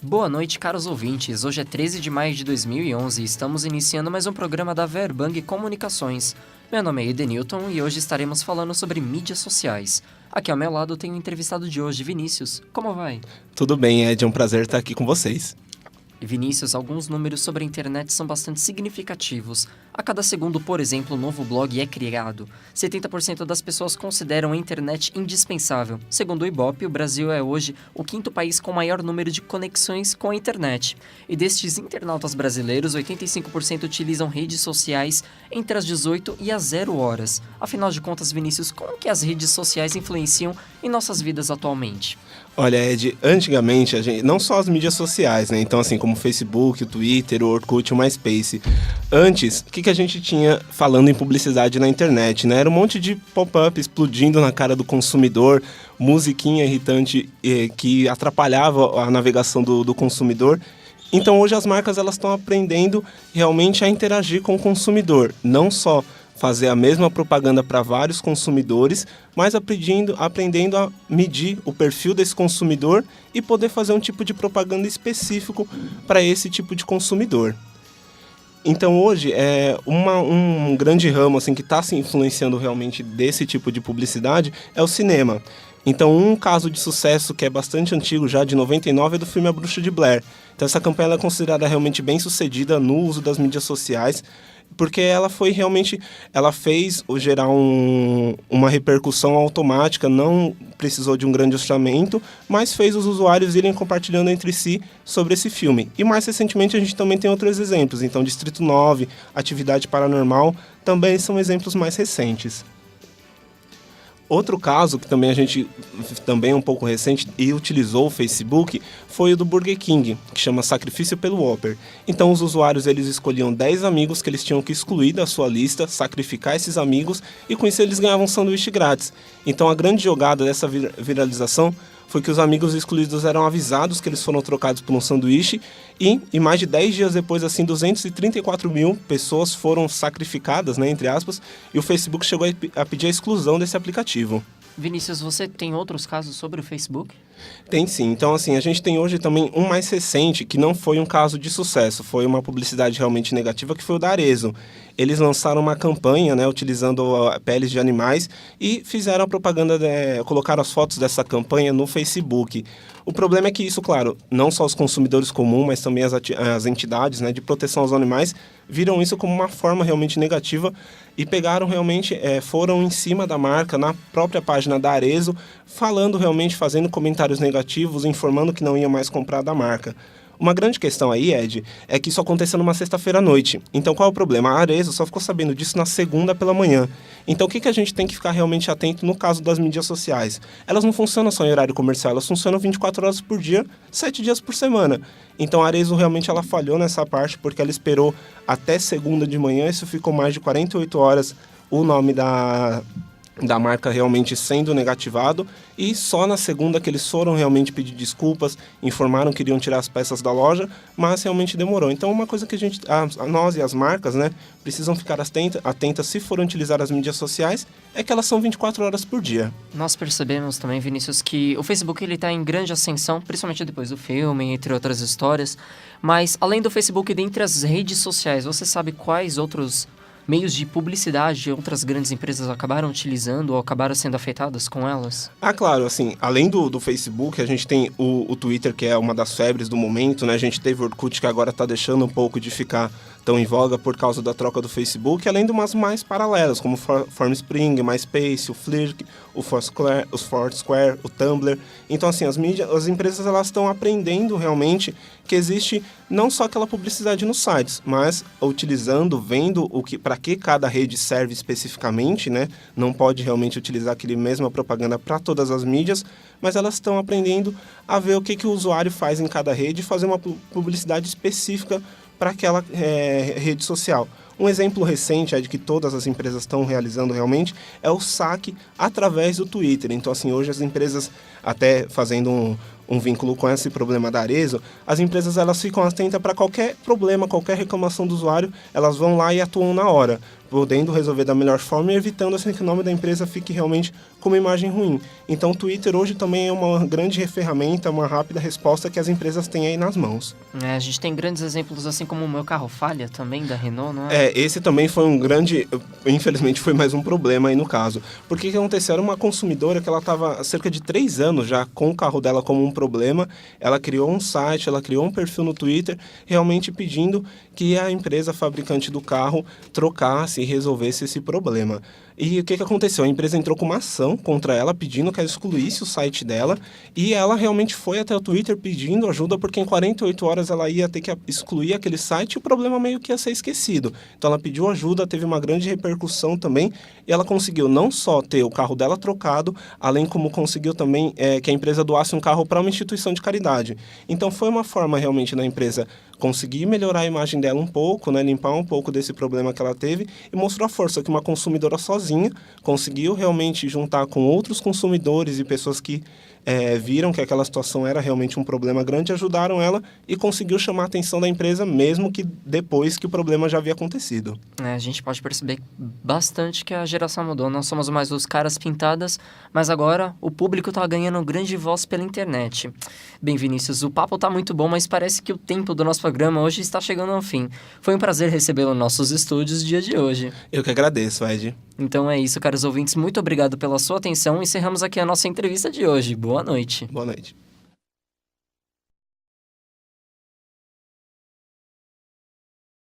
Boa noite, caros ouvintes. Hoje é 13 de maio de 2011 e estamos iniciando mais um programa da Verbang Comunicações. Meu nome é Edenilton e hoje estaremos falando sobre mídias sociais. Aqui ao meu lado tem o entrevistado de hoje, Vinícius. Como vai? Tudo bem, Ed. É um prazer estar aqui com vocês. Vinícius, alguns números sobre a internet são bastante significativos. A cada segundo, por exemplo, um novo blog é criado. 70% das pessoas consideram a internet indispensável. Segundo o Ibope, o Brasil é hoje o quinto país com maior número de conexões com a internet. E destes internautas brasileiros, 85% utilizam redes sociais entre as 18 e as 0 horas. Afinal de contas, Vinícius, como que as redes sociais influenciam em nossas vidas atualmente? Olha, Ed, antigamente, não só as mídias sociais, né? Então, assim, como o Facebook, o Twitter, o Orkut, o MySpace. Antes, o que a gente tinha falando em publicidade na internet, né? Era um monte de pop-up explodindo na cara do consumidor, musiquinha irritante que atrapalhava a navegação do consumidor. Então, hoje as marcas elas estão aprendendo realmente a interagir com o consumidor, não só fazer a mesma propaganda para vários consumidores, mas aprendendo a medir o perfil desse consumidor e poder fazer um tipo de propaganda específico para esse tipo de consumidor. Então hoje um grande ramo assim, que está se influenciando realmente desse tipo de publicidade é o cinema. Então um caso de sucesso que é bastante antigo, já de 99, é do filme A Bruxa de Blair. Então essa campanha é considerada realmente bem sucedida no uso das mídias sociais, porque ela fez gerar uma repercussão automática, não precisou de um grande orçamento, mas fez os usuários irem compartilhando entre si sobre esse filme. E mais recentemente a gente também tem outros exemplos, então Distrito 9, Atividade Paranormal, também são exemplos mais recentes. Outro caso que também é um pouco recente e utilizou o Facebook foi o do Burger King, que chama Sacrifício pelo Whopper. Então os usuários eles escolhiam 10 amigos que eles tinham que excluir da sua lista, sacrificar esses amigos e com isso eles ganhavam um sanduíche grátis. Então a grande jogada dessa viralização foi que os amigos excluídos eram avisados que eles foram trocados por um sanduíche e mais de 10 dias depois, assim, 234 mil pessoas foram sacrificadas, né, entre aspas, e o Facebook chegou a pedir a exclusão desse aplicativo. Vinícius, você tem outros casos sobre o Facebook? Tem sim. Então, assim, a gente tem hoje também um mais recente, que não foi um caso de sucesso, foi uma publicidade realmente negativa, que foi o da Arezzo. Eles lançaram uma campanha, né, utilizando peles de animais e fizeram a propaganda, colocaram as fotos dessa campanha no Facebook. O problema é que isso, claro, não só os consumidores comuns, mas também as entidades, né, de proteção aos animais, viram isso como uma forma realmente negativa e pegaram realmente, foram em cima da marca, na própria página da Arezzo, falando realmente, fazendo comentários negativos, informando que não ia mais comprar da marca. Uma grande questão aí, Ed, é que isso aconteceu numa sexta-feira à noite. Então, qual é o problema? A Arezzo só ficou sabendo disso na segunda pela manhã. Então, o que a gente tem que ficar realmente atento no caso das mídias sociais? Elas não funcionam só em horário comercial, elas funcionam 24 horas por dia, 7 dias por semana. Então, a Arezzo realmente ela falhou nessa parte, porque ela esperou até segunda de manhã, isso ficou mais de 48 horas o nome da marca realmente sendo negativado, e só na segunda que eles foram realmente pedir desculpas, informaram que iriam tirar as peças da loja, mas realmente demorou. Então uma coisa que nós e as marcas, né, precisam ficar atentas se forem utilizar as mídias sociais, é que elas são 24 horas por dia. Nós percebemos também, Vinícius, que o Facebook está em grande ascensão, principalmente depois do filme, entre outras histórias, mas além do Facebook, dentre as redes sociais, você sabe quais outros meios de publicidade outras grandes empresas acabaram utilizando ou acabaram sendo afetadas com elas? Ah, claro, assim, além do Facebook, a gente tem o Twitter, que é uma das febres do momento, né? A gente teve o Orkut, que agora está deixando um pouco de ficar tão em voga por causa da troca do Facebook, além de umas mais paralelas, como o Formspring, MySpace, o Flickr, o Foursquare, o Tumblr. Então, assim, as empresas elas estão aprendendo realmente que existe não só aquela publicidade nos sites, mas utilizando, vendo para que cada rede serve especificamente, né? Não pode realmente utilizar aquele mesma propaganda para todas as mídias, mas elas estão aprendendo a ver o que o usuário faz em cada rede e fazer uma publicidade específica para aquela rede social. Um exemplo recente de que todas as empresas estão realizando realmente é o saque através do Twitter. Então, assim, hoje as empresas, até fazendo um vínculo com esse problema da Arezzo, as empresas elas ficam atentas para qualquer problema, qualquer reclamação do usuário, elas vão lá e atuam na hora. podendo resolver da melhor forma e evitando assim que o nome da empresa fique realmente com uma imagem ruim. Então o Twitter hoje também é uma grande ferramenta, uma rápida resposta que as empresas têm aí nas mãos. A gente tem grandes exemplos, assim como o Meu Carro Falha, também, da Renault, não é? Esse também foi um grande, infelizmente foi mais um problema aí no caso. Porque o que aconteceu? Era uma consumidora que ela estava há cerca de 3 anos já com o carro dela como um problema, ela criou um site, ela criou um perfil no Twitter, realmente pedindo que a empresa fabricante do carro trocasse e resolvesse esse problema. E o que aconteceu? A empresa entrou com uma ação contra ela, pedindo que ela excluísse o site dela, e ela realmente foi até o Twitter pedindo ajuda, porque em 48 horas ela ia ter que excluir aquele site e o problema meio que ia ser esquecido. Então ela pediu ajuda, teve uma grande repercussão também, e ela conseguiu não só ter o carro dela trocado, além como conseguiu também que a empresa doasse um carro para uma instituição de caridade. Então foi uma forma realmente da empresa conseguir melhorar a imagem dela um pouco, né, limpar um pouco desse problema que ela teve e mostrou a força que uma consumidora sozinha conseguiu realmente juntar com outros consumidores e pessoas que viram que aquela situação era realmente um problema grande, ajudaram ela e conseguiu chamar a atenção da empresa mesmo que depois que o problema já havia acontecido. A gente pode perceber bastante que a geração mudou. Não somos mais os caras pintadas, mas agora o público tá ganhando grande voz pela internet. Bem, Vinícius, o papo tá muito bom, mas parece que o tempo do nosso programa hoje está chegando ao fim. Foi um prazer recebê-lo nos nossos estúdios no dia de hoje. Eu que agradeço, Ed. Então é isso, caros ouvintes. Muito obrigado pela sua atenção. Encerramos aqui a nossa entrevista de hoje. Boa noite. Boa noite.